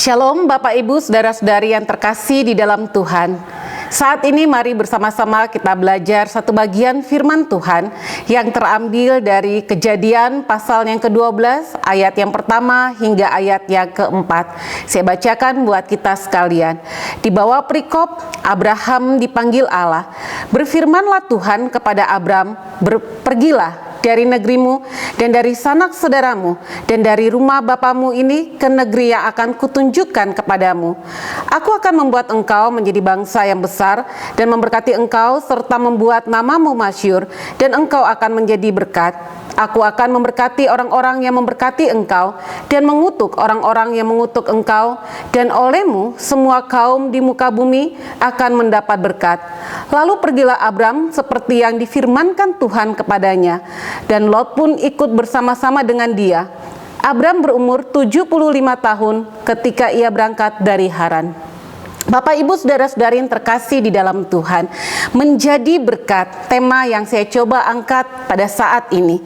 Shalom Bapak Ibu Saudara-saudari yang terkasih di dalam Tuhan. Saat ini mari bersama-sama kita belajar satu bagian firman Tuhan yang terambil dari Kejadian pasal yang ke-12 ayat yang pertama hingga ayat yang keempat. Saya bacakan buat kita sekalian. Di bawah perikop Abraham dipanggil Allah. Berfirmanlah Tuhan kepada Abram, "Pergilah dari negerimu dan dari sanak saudaramu dan dari rumah bapamu ini ke negeri yang akan kutunjukkan kepadamu. Aku akan membuat engkau menjadi bangsa yang besar dan memberkati engkau serta membuat namamu masyhur dan engkau akan menjadi berkat. Aku akan memberkati orang-orang yang memberkati engkau dan mengutuk orang-orang yang mengutuk engkau, dan olehmu semua kaum di muka bumi akan mendapat berkat." Lalu pergilah Abram seperti yang difirmankan Tuhan kepadanya, dan Lot pun ikut bersama-sama dengan dia. Abram berumur 75 tahun ketika ia berangkat dari Haran. Bapak Ibu Saudara-saudari yang terkasih di dalam Tuhan, menjadi berkat, tema yang saya coba angkat pada saat ini.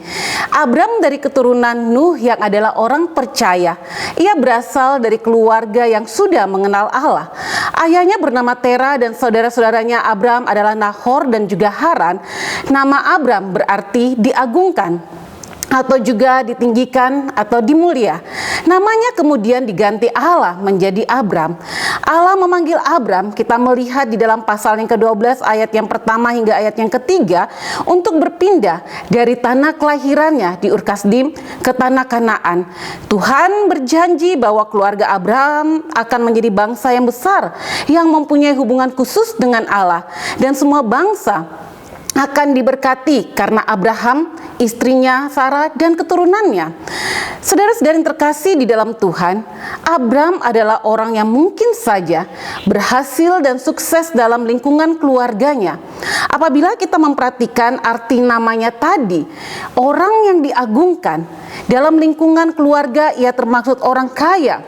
Abram dari keturunan Nuh yang adalah orang percaya. Ia berasal dari keluarga yang sudah mengenal Allah. Ayahnya bernama Tera dan saudara-saudaranya Abram adalah Nahor dan juga Haran. Nama Abram berarti diagungkan, atau juga ditinggikan atau dimulia. Namanya kemudian diganti Allah menjadi Abram. Allah memanggil Abram, kita melihat di dalam pasal yang ke-12 ayat yang pertama hingga ayat yang ketiga, untuk berpindah dari tanah kelahirannya di Ur Kasdim ke tanah Kanaan. Tuhan berjanji bahwa keluarga Abram akan menjadi bangsa yang besar yang mempunyai hubungan khusus dengan Allah, dan semua bangsa akan diberkati karena Abraham, istrinya Sarah, dan keturunannya. Saudara-saudari yang terkasih di dalam Tuhan, Abram adalah orang yang mungkin saja berhasil dan sukses dalam lingkungan keluarganya. Apabila kita memperhatikan arti namanya tadi, orang yang diagungkan, dalam lingkungan keluarga ia termaksud orang kaya.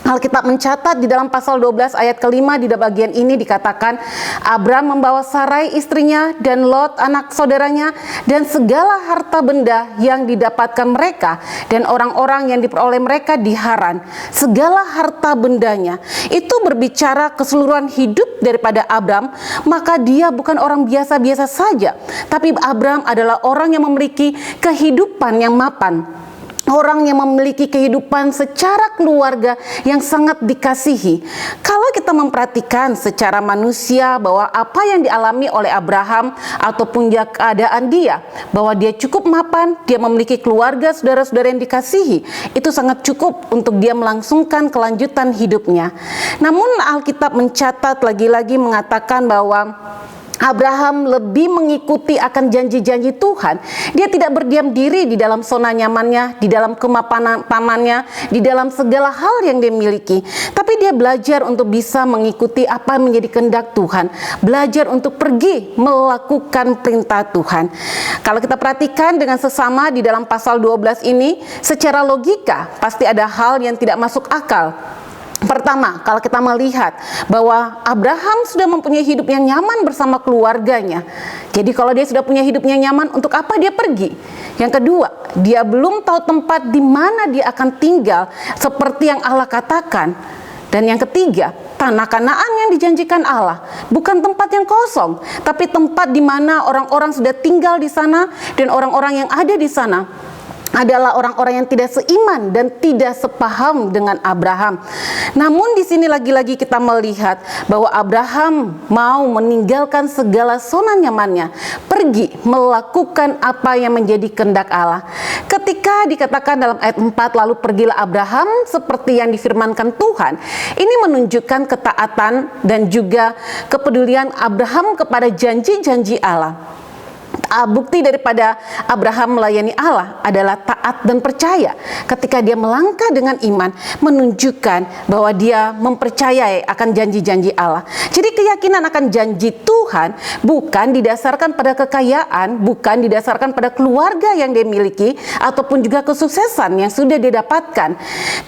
Alkitab mencatat di dalam pasal 12 ayat kelima di bagian ini dikatakan, Abram membawa Sarai istrinya dan Lot anak saudaranya dan segala harta benda yang didapatkan mereka dan orang-orang yang diperoleh mereka di Haran. Segala harta bendanya itu berbicara keseluruhan hidup daripada Abram, maka dia bukan orang biasa-biasa saja, tapi Abram adalah orang yang memiliki kehidupan yang mapan. Orang yang memiliki kehidupan secara keluarga yang sangat dikasihi. Kalau kita memperhatikan secara manusia bahwa apa yang dialami oleh Abraham ataupun keadaan dia, bahwa dia cukup mapan, dia memiliki keluarga, saudara-saudara yang dikasihi, itu sangat cukup untuk dia melangsungkan kelanjutan hidupnya. Namun Alkitab mencatat lagi-lagi mengatakan bahwa Abraham lebih mengikuti akan janji-janji Tuhan. Dia tidak berdiam diri di dalam zona nyamannya, di dalam kemapanannya, di dalam segala hal yang dia miliki. Tapi dia belajar untuk bisa mengikuti apa yang menjadi kehendak Tuhan. Belajar untuk pergi melakukan perintah Tuhan. Kalau kita perhatikan dengan sesama di dalam pasal 12 ini, secara logika pasti ada hal yang tidak masuk akal. Pertama, kalau kita melihat bahwa Abraham sudah mempunyai hidup yang nyaman bersama keluarganya. Jadi kalau dia sudah punya hidup yang nyaman, untuk apa dia pergi? Yang kedua, dia belum tahu tempat di mana dia akan tinggal seperti yang Allah katakan. Dan yang ketiga, tanah Kanaan yang dijanjikan Allah bukan tempat yang kosong, tapi tempat di mana orang-orang sudah tinggal di sana, dan orang-orang yang ada di sana adalah orang-orang yang tidak seiman dan tidak sepaham dengan Abraham. Namun di sini lagi-lagi kita melihat bahwa Abraham mau meninggalkan segala zona nyamannya, pergi melakukan apa yang menjadi kehendak Allah. Ketika dikatakan dalam ayat 4, lalu pergilah Abraham seperti yang difirmankan Tuhan, ini menunjukkan ketaatan dan juga kepedulian Abraham kepada janji-janji Allah. Bukti daripada Abraham melayani Allah adalah taat dan percaya. Ketika dia melangkah dengan iman, menunjukkan bahwa dia mempercayai akan janji-janji Allah. Jadi keyakinan akan janji Tuhan bukan didasarkan pada kekayaan, bukan didasarkan pada keluarga yang dia miliki, ataupun juga kesuksesan yang sudah dia dapatkan.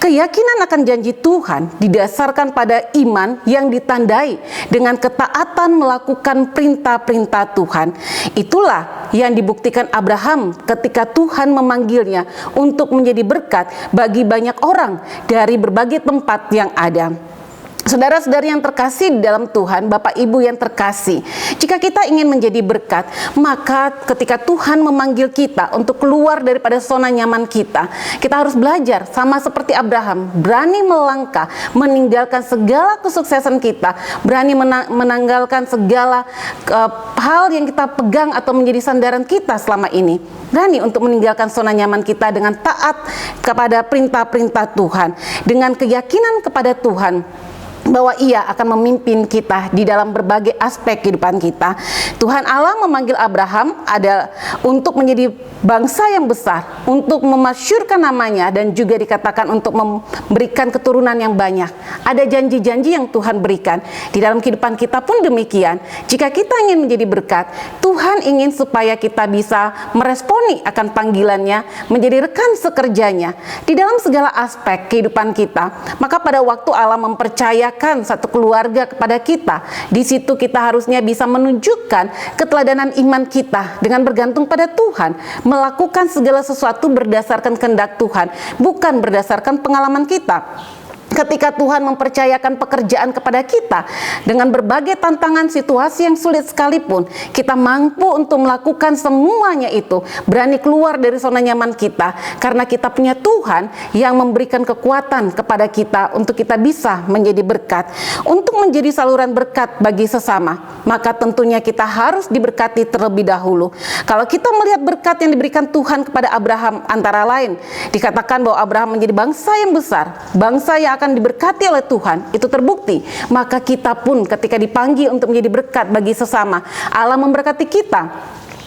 Keyakinan akan janji Tuhan didasarkan pada iman yang ditandai dengan ketaatan melakukan perintah-perintah Tuhan. Itulah berkat yang dibuktikan Abraham ketika Tuhan memanggilnya untuk menjadi berkat bagi banyak orang dari berbagai tempat yang ada. Saudara-saudari yang terkasih di dalam Tuhan, Bapak Ibu yang terkasih, jika kita ingin menjadi berkat, maka ketika Tuhan memanggil kita untuk keluar daripada zona nyaman kita harus belajar sama seperti Abraham, berani melangkah, meninggalkan segala kesuksesan kita, berani menanggalkan segala hal yang kita pegang atau menjadi sandaran kita selama ini. Berani untuk meninggalkan zona nyaman kita dengan taat kepada perintah-perintah Tuhan, dengan keyakinan kepada Tuhan bahwa Ia akan memimpin kita di dalam berbagai aspek kehidupan kita. Tuhan Allah memanggil Abraham adalah untuk menjadi bangsa yang besar, untuk memasyurkan namanya, dan juga dikatakan untuk memberikan keturunan yang banyak. Ada janji-janji yang Tuhan berikan. Di dalam kehidupan kita pun demikian. Jika kita ingin menjadi berkat, Tuhan ingin supaya kita bisa meresponi akan panggilannya, menjadi rekan sekerjanya di dalam segala aspek kehidupan kita. Maka pada waktu Allah mempercayakan satu keluarga kepada kita, di situ kita harusnya bisa menunjukkan keteladanan iman kita dengan bergantung pada Tuhan, melakukan segala sesuatu berdasarkan kehendak Tuhan, bukan berdasarkan pengalaman kita. Ketika Tuhan mempercayakan pekerjaan kepada kita dengan berbagai tantangan situasi yang sulit sekalipun, kita mampu untuk melakukan semuanya itu, berani keluar dari zona nyaman kita, karena kita punya Tuhan yang memberikan kekuatan kepada kita untuk kita bisa menjadi berkat, untuk menjadi saluran berkat bagi sesama. Maka tentunya kita harus diberkati terlebih dahulu. Kalau kita melihat berkat yang diberikan Tuhan kepada Abraham, antara lain dikatakan bahwa Abraham menjadi bangsa yang besar, bangsa yang akan diberkati oleh Tuhan, itu terbukti. Maka kita pun ketika dipanggil untuk menjadi berkat bagi sesama, Allah memberkati kita.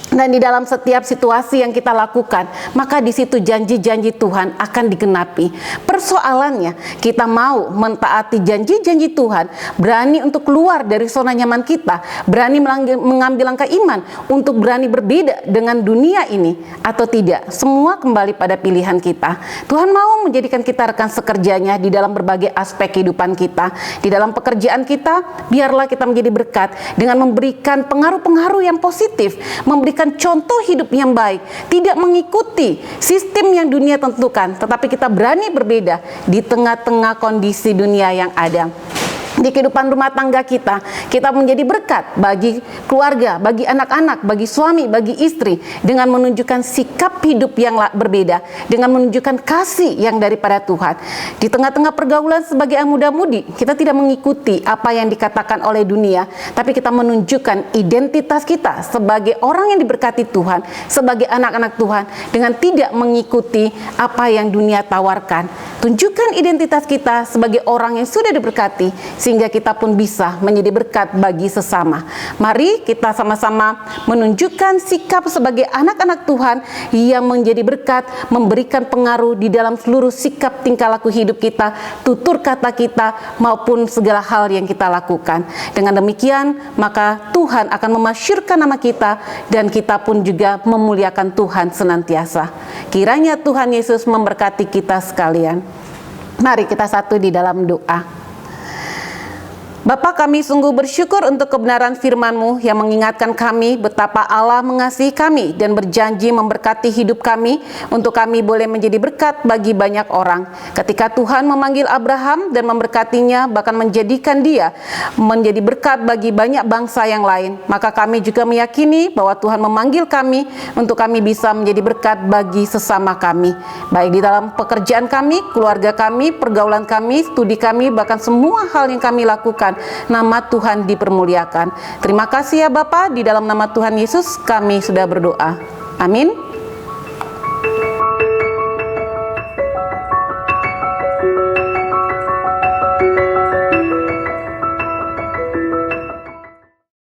Dan di dalam setiap situasi yang kita lakukan, maka di situ janji-janji Tuhan akan digenapi. Persoalannya, kita mau mentaati janji-janji Tuhan, berani untuk keluar dari zona nyaman kita, berani mengambil langkah iman untuk berani berbeda dengan dunia ini atau tidak. Semua kembali pada pilihan kita. Tuhan mau menjadikan kita rekan sekerjanya di dalam berbagai aspek kehidupan kita. Di dalam pekerjaan kita, biarlah kita menjadi berkat dengan memberikan pengaruh-pengaruh yang positif, memberikan contoh hidup yang baik, tidak mengikuti sistem yang dunia tentukan, tetapi kita berani berbeda di tengah-tengah kondisi dunia yang ada. Di kehidupan rumah tangga kita menjadi berkat bagi keluarga, bagi anak-anak, bagi suami, bagi istri, dengan menunjukkan sikap hidup yang berbeda, dengan menunjukkan kasih yang daripada Tuhan. Di tengah-tengah pergaulan sebagai muda-mudi, kita tidak mengikuti apa yang dikatakan oleh dunia, tapi kita menunjukkan identitas kita sebagai orang yang diberkati Tuhan, sebagai anak-anak Tuhan, dengan tidak mengikuti apa yang dunia tawarkan. Tunjukkan identitas kita sebagai orang yang sudah diberkati, sehingga kita pun bisa menjadi berkat bagi sesama. Mari kita sama-sama menunjukkan sikap sebagai anak-anak Tuhan yang menjadi berkat, memberikan pengaruh di dalam seluruh sikap tingkah laku hidup kita, tutur kata kita, maupun segala hal yang kita lakukan. Dengan demikian, maka Tuhan akan memasyurkan nama kita, dan kita pun juga memuliakan Tuhan senantiasa. Kiranya Tuhan Yesus memberkati kita sekalian. Mari kita satu di dalam doa. Bapa, kami sungguh bersyukur untuk kebenaran firman-Mu yang mengingatkan kami betapa Allah mengasihi kami dan berjanji memberkati hidup kami untuk kami boleh menjadi berkat bagi banyak orang. Ketika Tuhan memanggil Abraham dan memberkatinya, bahkan menjadikan dia menjadi berkat bagi banyak bangsa yang lain, maka kami juga meyakini bahwa Tuhan memanggil kami untuk kami bisa menjadi berkat bagi sesama kami, baik di dalam pekerjaan kami, keluarga kami, pergaulan kami, studi kami, bahkan semua hal yang kami lakukan. Nama Tuhan dipermuliakan. Terima kasih ya Bapa, di dalam nama Tuhan Yesus kami sudah berdoa. Amin.